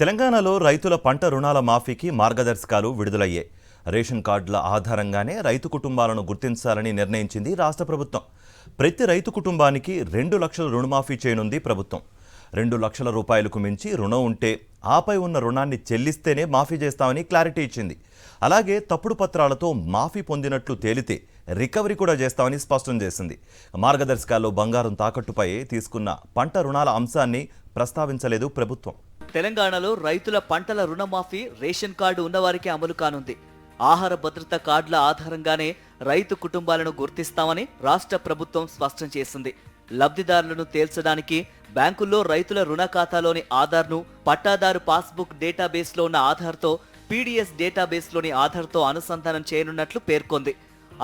తెలంగాణలో రైతుల పంట రుణాల మాఫీకి మార్గదర్శకాలు విడుదలయ్యాయి. రేషన్ కార్డుల ఆధారంగానే రైతు కుటుంబాలను గుర్తించాలని నిర్ణయించింది రాష్ట్ర ప్రభుత్వం. ప్రతి రైతు కుటుంబానికి 2 లక్షల రుణమాఫీ చేయనుంది ప్రభుత్వం. 2 లక్షల రూపాయలకు మించి రుణం ఉంటే ఆపై ఉన్న రుణాన్ని చెల్లిస్తేనే మాఫీ చేస్తామని క్లారిటీ ఇచ్చింది. అలాగే తప్పుడు పత్రాలతో మాఫీ పొందినట్లు తేలితే రికవరీ కూడా చేస్తామని స్పష్టం చేసింది. మార్గదర్శకాల్లో బంగారం తాకట్టుపై తీసుకున్న పంట రుణాల అంశాన్ని ప్రస్తావించలేదు ప్రభుత్వం. తెలంగాణలో రైతుల పంటల రుణమాఫీ రేషన్ కార్డు ఉన్నవారికి అమలు కానుంది. ఆహార భద్రత కార్డుల ఆధారంగానే రైతు కుటుంబాలను గుర్తిస్తామని రాష్ట్ర ప్రభుత్వం స్పష్టం చేసింది. లబ్ధిదారులను తేల్చడానికి బ్యాంకుల్లో రైతుల రుణ ఖాతాలోని ఆధార్ను పట్టాదారు పాస్బుక్ డేటాబేస్లో ఉన్న ఆధార్తో పీడీఎస్ డేటాబేస్లోని ఆధార్తో అనుసంధానం చేయనున్నట్లు పేర్కొంది.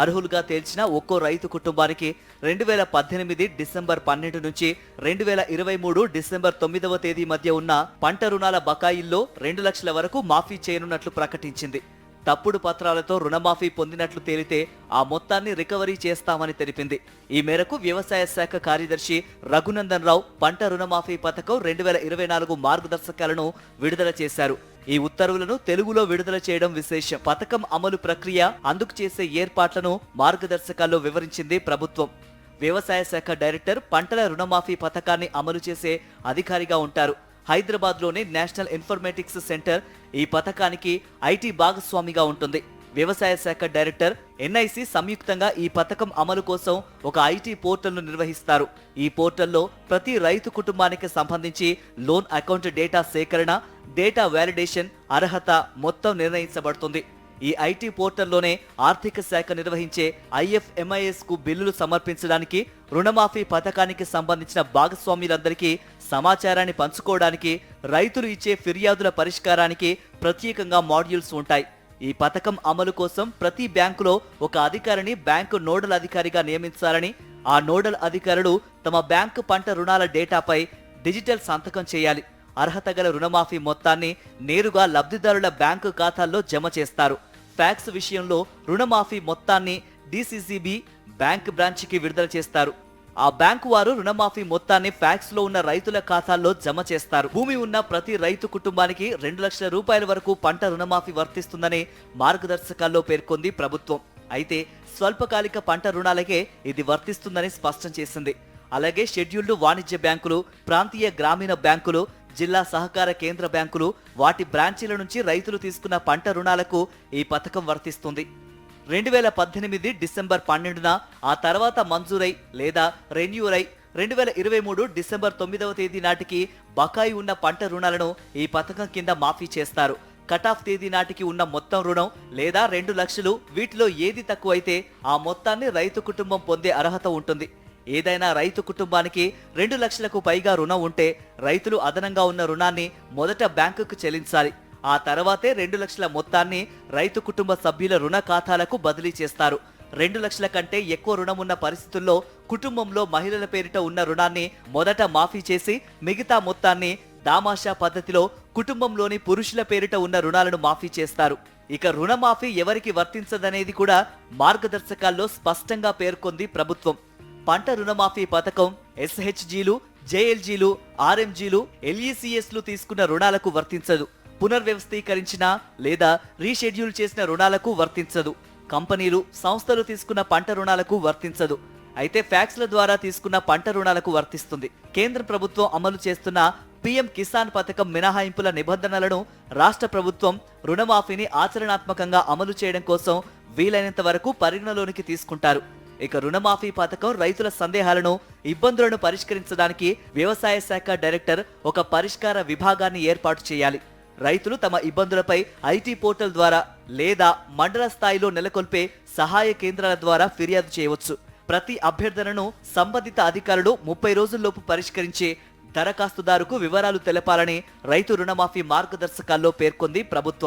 అర్హులుగా తేల్చిన ఒక్కో రైతు కుటుంబానికి 2018 డిసెంబర్ 12 నుంచి 2023 డిసెంబర్ 9వ తేదీ మధ్య ఉన్న పంట రుణాల బకాయిల్లో 2 లక్షల వరకు మాఫీ చేయనున్నట్లు ప్రకటించింది. తప్పుడు పత్రాలతో రుణమాఫీ పొందినట్లు తేలితే ఆ మొత్తాన్ని రికవరీ చేస్తామని తెలిపింది. ఈ మేరకు వ్యవసాయ శాఖ కార్యదర్శి రఘునందన్ రావు పంట రుణమాఫీ పథకం 2024 మార్గదర్శకాలను విడుదల చేశారు. ఈ ఉత్తర్వులను తెలుగులో విడుదల చేయడం విశేషం. పథకం అమలు ప్రక్రియ, అందుకు చేసే ఏర్పాట్లను మార్గదర్శకాల్లో వివరించింది ప్రభుత్వం. వ్యవసాయ శాఖ డైరెక్టర్ పంటల రుణమాఫీ పథకాన్ని అమలు చేసే అధికారిగా ఉంటారు. హైదరాబాద్లోని నేషనల్ ఇన్ఫర్మేటిక్స్ సెంటర్ ఈ పథకానికి ఐటీ భాగస్వామిగా ఉంటుంది. వ్యవసాయ శాఖ డైరెక్టర్, ఎన్ఐసి సంయుక్తంగా ఈ పథకం అమలు కోసం ఒక ఐటీ పోర్టల్ను నిర్వహిస్తారు. ఈ పోర్టల్లో ప్రతి రైతు కుటుంబానికి సంబంధించి లోన్ అకౌంట్ డేటా సేకరణ, డేటా వ్యాలిడేషన్, అర్హత మొత్తం నిర్ణయించబడుతుంది. ఈ ఐటీ పోర్టల్లోనే ఆర్థిక శాఖ నిర్వహించే IFMIS కు బిల్లులు సమర్పించడానికి, రుణమాఫీ పథకానికి సంబంధించిన భాగస్వాములందరికీ సమాచారాన్ని పంచుకోవడానికి, రైతులు ఇచ్చే ఫిర్యాదుల పరిష్కారానికి ప్రత్యేకంగా మాడ్యూల్స్ ఉంటాయి. ఈ పథకం అమలు కోసం ప్రతి బ్యాంకులో ఒక అధికారిని బ్యాంకు నోడల్ అధికారిగా నియమించాలని, ఆ నోడల్ అధికారులు తమ బ్యాంకు పంట రుణాల డేటాపై డిజిటల్ సంతకం చేయాలి. అర్హత గల రుణమాఫీ మొత్తాన్ని నేరుగా లబ్ధిదారుల బ్యాంకు ఖాతాల్లో జమ చేస్తారు. ఫ్యాక్స్ విషయంలో రుణమాఫీ మొత్తాన్ని DCCB బ్యాంక్ బ్రాంచ్కి విడుదల చేస్తారు. ఆ బ్యాంకు వారు రుణమాఫీ మొత్తాన్ని ఫ్యాక్స్ లో ఉన్న రైతుల ఖాతాల్లో జమ చేస్తారు. భూమి ఉన్న ప్రతి రైతు కుటుంబానికి 2 లక్షల రూపాయల వరకు పంట రుణమాఫీ వర్తిస్తుందని మార్గదర్శకాల్లో పేర్కొంది ప్రభుత్వం. అయితే స్వల్పకాలిక పంట రుణాలకే ఇది వర్తిస్తుందని స్పష్టం చేసింది. అలాగే షెడ్యూల్డ్ వాణిజ్య బ్యాంకులు, ప్రాంతీయ గ్రామీణ బ్యాంకులు, జిల్లా సహకార కేంద్ర బ్యాంకులు, వాటి బ్రాంచీల నుంచి రైతులు తీసుకున్న పంట రుణాలకు ఈ పథకం వర్తిస్తుంది. 2018 డిసెంబర్ 12న ఆ తర్వాత మంజూరై లేదా రెన్యూరై 2023 డిసెంబర్ 9వ తేదీ నాటికి బకాయి ఉన్న పంట రుణాలను ఈ పథకం కింద మాఫీ చేస్తారు. కటాఫ్ తేదీ నాటికి ఉన్న మొత్తం రుణం లేదా 2 లక్షలు, వీటిలో ఏది తక్కువైతే ఆ మొత్తాన్ని రైతు కుటుంబం పొందే అర్హత ఉంటుంది. ఏదైనా రైతు కుటుంబానికి 2 లక్షలకు పైగా రుణం ఉంటే రైతులు అదనంగా ఉన్న రుణాన్ని మొదట బ్యాంకుకు చెల్లించాలి. ఆ తర్వాతే 2 లక్షల మొత్తాన్ని రైతు కుటుంబ సభ్యుల రుణ ఖాతాలకు బదిలీ చేస్తారు. 2 లక్షల కంటే ఎక్కువ రుణం ఉన్న పరిస్థితుల్లో కుటుంబంలో మహిళల పేరిట ఉన్న రుణాన్ని మొదట మాఫీ చేసి మిగతా మొత్తాన్ని దామాషా పద్ధతిలో కుటుంబంలోని పురుషుల పేరిట ఉన్న రుణాలను మాఫీ చేస్తారు. ఇక రుణమాఫీ ఎవరికి వర్తించదనేది కూడా మార్గదర్శకాల్లో స్పష్టంగా పేర్కొంది ప్రభుత్వం. పంట రుణమాఫీ పథకం SHGలు, JLGలు, RMGలు, LECSలు తీసుకున్న రుణాలకు వర్తించదు. పునర్వ్యవస్థీకరించిన లేదా రీషెడ్యూల్ చేసిన రుణాలకు వర్తించదు. కంపెనీలు, సంస్థలు తీసుకున్న పంట రుణాలకు వర్తించదు. అయితే ఫ్యాక్స్ల ద్వారా తీసుకున్న పంట రుణాలకు వర్తిస్తుంది. కేంద్ర ప్రభుత్వం అమలు చేస్తున్న PM కిసాన్ పథకం మినహాయింపుల నిబంధనలను రాష్ట్ర ప్రభుత్వం రుణమాఫీని ఆచరణాత్మకంగా అమలు చేయడం కోసం వీలైనంత వరకు పరిగణలోనికి తీసుకుంటారు. ఇక రుణమాఫీ పథకం రైతుల సందేహాలను, ఇబ్బందులను పరిష్కరించడానికి వ్యవసాయ శాఖ డైరెక్టర్ ఒక పరిష్కార విభాగాన్ని ఏర్పాటు చేయాలి. రైతులు తమ ఇబ్బందులపై ఐటీ పోర్టల్ ద్వారా లేదా మండల స్థాయిలో నెలకొల్పే సహాయ కేంద్రాల ద్వారా ఫిర్యాదు చేయవచ్చు. ప్రతి అభ్యర్థనను సంబంధిత అధికారులు 30 రోజుల్లోపు పరిష్కరించి దరఖాస్తుదారుకు వివరాలు తెలపాలని రైతు రుణమాఫీ మార్గదర్శకాల్లో పేర్కొంది ప్రభుత్వం.